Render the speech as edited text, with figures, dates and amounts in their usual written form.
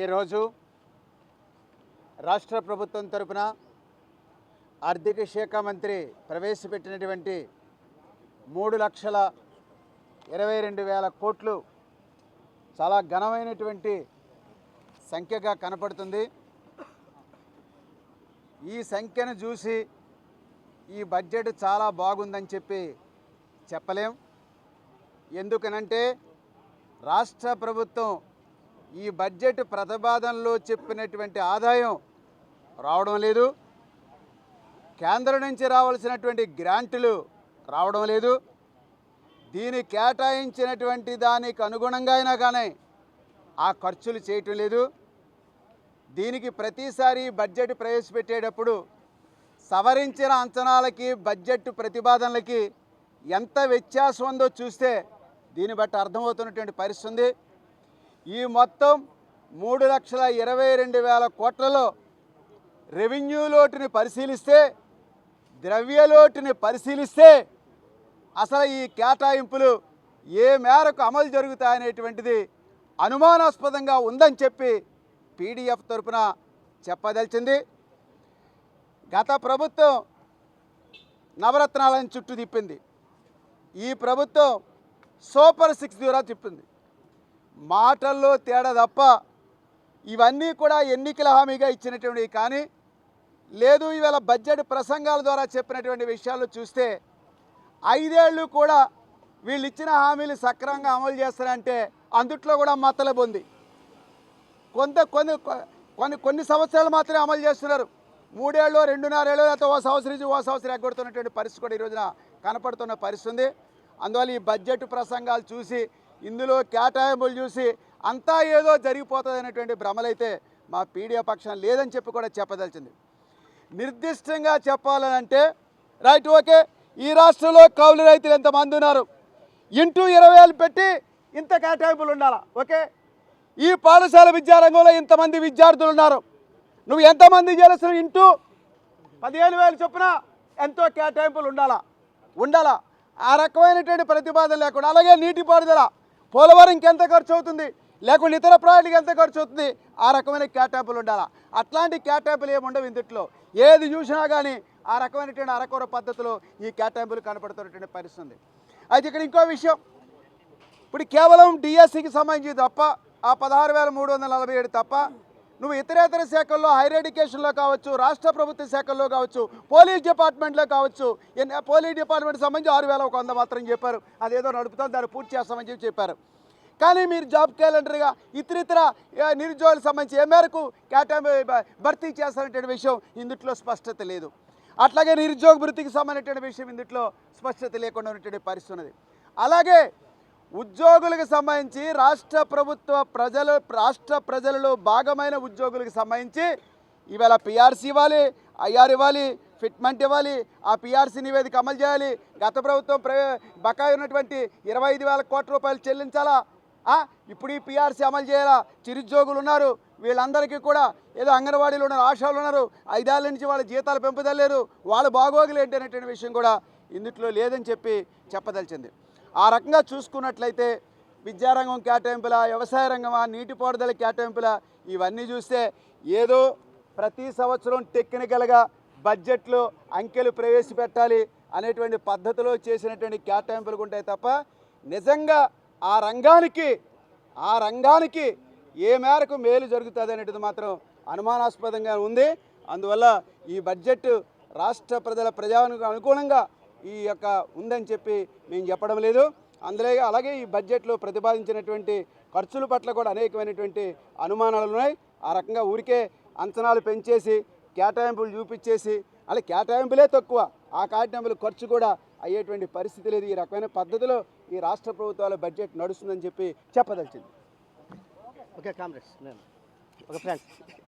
ఈరోజు రాష్ట్ర ప్రభుత్వం తరపున ఆర్థిక శాఖ మంత్రి ప్రవేశపెట్టినటువంటి 3,22,000 కోట్లు చాలా ఘనమైనటువంటి సంఖ్యగా కనపడుతుంది. ఈ సంఖ్యను చూసి ఈ బడ్జెట్ చాలా బాగుందని చెప్పలేం. ఎందుకనంటే రాష్ట్ర ప్రభుత్వం ఈ బడ్జెట్ ప్రతిపాదనలో చెప్పినటువంటి ఆదాయం రావడం లేదు, కేంద్రం నుంచి రావాల్సినటువంటి గ్రాంటులు రావడం లేదు, దీని కేటాయించినటువంటి దానికి అనుగుణంగా అయినా కానీ ఆ ఖర్చులు చేయటం లేదు. దీనికి ప్రతిసారి బడ్జెట్ ప్రవేశపెట్టేటప్పుడు సవరించిన అంచనాలకి బడ్జెట్ ప్రతిపాదనలకి ఎంత వ్యత్యాసం ఉందో చూస్తే దీన్ని బట్టి అర్థమవుతున్నటువంటి పరిస్థితి ఉంది. ఈ మొత్తం 3,22,000 కోట్లలో రెవెన్యూ లోటుని పరిశీలిస్తే, ద్రవ్యలోటుని పరిశీలిస్తే అసలు ఈ కేటాయింపులు ఏ మేరకు అమలు జరుగుతాయనేటువంటిది అనుమానాస్పదంగా ఉందని చెప్పి పీడీఎఫ్ తరపున చెప్పదలిచింది. గత ప్రభుత్వం నవరత్నాలను చుట్టూ తిప్పింది, ఈ ప్రభుత్వం సూపర్ 6 ద్వారా తిప్పింది. మాటల్లో తేడా తప్ప ఇవన్నీ కూడా ఎన్నికల హామీగా ఇచ్చినటువంటివి కానీ లేదు. ఇవాళ బడ్జెట్ ప్రసంగాల ద్వారా చెప్పినటువంటి విషయాలు చూస్తే 5 ఏళ్ళు కూడా వీళ్ళు ఇచ్చిన హామీలు సక్రమంగా అమలు చేస్తారంటే అందుట్లో కూడా మతలబు ఉంది. కొన్ని సంవత్సరాలు మాత్రమే అమలు చేస్తున్నారు. 3 ఏళ్ళు 2.5 ఏళ్ళు లేకపోతే ఓ సంవత్సరం ఎగ్గొడుతున్నటువంటి పరిస్థితి కూడా ఈ రోజున కనపడుతున్న పరిస్థితి ఉంది. అందువల్ల ఈ బడ్జెట్ ప్రసంగాలు చూసి, ఇందులో కేటాయింపులు చూసి అంతా ఏదో జరిగిపోతుంది అనేటువంటి భ్రమలైతే మా పీడీఎఫ్ పక్షం లేదని చెప్పి కూడా చెప్పదలిచింది. నిర్దిష్టంగా చెప్పాలనంటే రైట్, ఓకే, ఈ రాష్ట్రంలో కౌలు రైతులు ఎంతమంది ఉన్నారు, ఇంటూ 20,000 పెట్టి ఇంత కేటాయింపులు ఉండాలా. ఓకే, ఈ పాఠశాల విద్యారంగంలో ఇంతమంది విద్యార్థులు ఉన్నారు, నువ్వు ఎంతమంది చేస్తున్నావు, ఇంటూ 15,000 చొప్పున ఎంతో కేటాయింపులు ఉండాలా. ఆ రకమైనటువంటి ప్రతిపాదన లేకుండా, అలాగే నీటిపారుదల, పోలవరంకి ఎంత ఖర్చు అవుతుంది, లేకుంటే ఇతర ప్రాజెక్టుకి ఎంత ఖర్చు అవుతుంది, ఆ రకమైన కేటాయింపులు ఉండాలా. అట్లాంటి కేటాయింపులు ఏమి ఉండవు ఇందుట్లో. ఏది చూసినా కానీ ఆ రకమైనటువంటి అరకొర పద్ధతిలో ఈ కేటాయింపులు కనపడుతున్నటువంటి పరిస్థితి ఉంది. అయితే ఇక్కడ ఇంకో విషయం, ఇప్పుడు కేవలం డిఎస్సికి సంబంధించి తప్ప, ఆ 16,347 తప్ప నువ్వు ఇతరేతర శాఖల్లో, హైయర్ ఎడ్యుకేషన్లో కావచ్చు, రాష్ట్ర ప్రభుత్వ శాఖల్లో కావచ్చు, పోలీస్ డిపార్ట్మెంట్లో కావచ్చు, పోలీస్ డిపార్ట్మెంట్ సంబంధించి 6,100 మాత్రం చెప్పారు. అదేదో నడుపుతాం, దాన్ని పూర్తి చేస్తామని చెప్పారు. కానీ మీరు జాబ్ క్యాలెండర్గా ఇతర నిరుద్యోగులకు సంబంధించి ఏ మేరకు కేటాయింపు భర్తీ చేస్తారనే విషయం ఇందుట్లో స్పష్టత లేదు. అట్లాగే నిరుద్యోగ వృత్తికి సంబంధించిన విషయం ఇందుట్లో స్పష్టత లేకుండా ఉన్నటువంటి పరిస్థితి ఉన్నది. అలాగే ఉద్యోగులకు సంబంధించి రాష్ట్ర ప్రజలలో భాగమైన ఉద్యోగులకు సంబంధించి ఇవాళ పిఆర్సీ ఇవ్వాలి, ఐఆర్ ఇవ్వాలి, ఫిట్మెంట్ ఇవ్వాలి, ఆ పిఆర్సీ నివేదిక అమలు చేయాలి. గత ప్రభుత్వం బకాయి ఉన్నటువంటి 25,000 కోట్ల రూపాయలు చెల్లించాలా. ఇప్పుడు ఈ పిఆర్సీ అమలు చేయాలా. చిరుద్యోగులు ఉన్నారు, వీళ్ళందరికీ కూడా ఏదో అంగన్వాడీలు ఉన్నారు, ఆశాలు ఉన్నారు, 5 ఏళ్ళ నుంచి వాళ్ళ జీతాలు పెంపుదలేరు, వాళ్ళ బాగోగులు ఏంటి అనేటువంటి విషయం కూడా ఇందుట్లో లేదని చెప్పదలిచింది. ఆ రకంగా చూసుకున్నట్లయితే విద్యారంగం కేటాయింపుల, వ్యవసాయ రంగమా, నీటిపారుదల కేటాయింపుల, ఇవన్నీ చూస్తే ఏదో ప్రతి సంవత్సరం టెక్నికల్గా బడ్జెట్లో అంకెలు ప్రవేశపెట్టాలి అనేటువంటి పద్ధతిలో చేసినటువంటి కేటాయింపులు ఉంటాయి తప్ప నిజంగా ఆ రంగానికి ఏ మేరకు మేలు జరుగుతుంది అనేటిది మాత్రం అనుమానాస్పదంగా ఉంది. అందువల్ల ఈ బడ్జెట్ రాష్ట్ర ప్రజలకు అనుకూలంగా ఈ యొక్క ఉందని చెప్పి మేము చెప్పడం లేదు. అలాగే ఈ బడ్జెట్లో ప్రతిపాదించినటువంటి ఖర్చుల పట్ల కూడా అనేకమైనటువంటి అనుమానాలు ఉన్నాయి. ఆ రకంగా ఊరికే అంచనాలు పెంచేసి కేటాయింపులు చూపించేసి అలా కేటాయింపులే తక్కువ, ఆ కేటాయింపుల ఖర్చు కూడా అయ్యేటువంటి పరిస్థితి లేదు. ఈ రకమైన పద్ధతిలో ఈ రాష్ట్ర ప్రభుత్వాల బడ్జెట్ నడుస్తుందని చెప్పదలిచింది. ఓకే కామ్రేడ్స్, నేను ఒక ఫ్రెండ్స్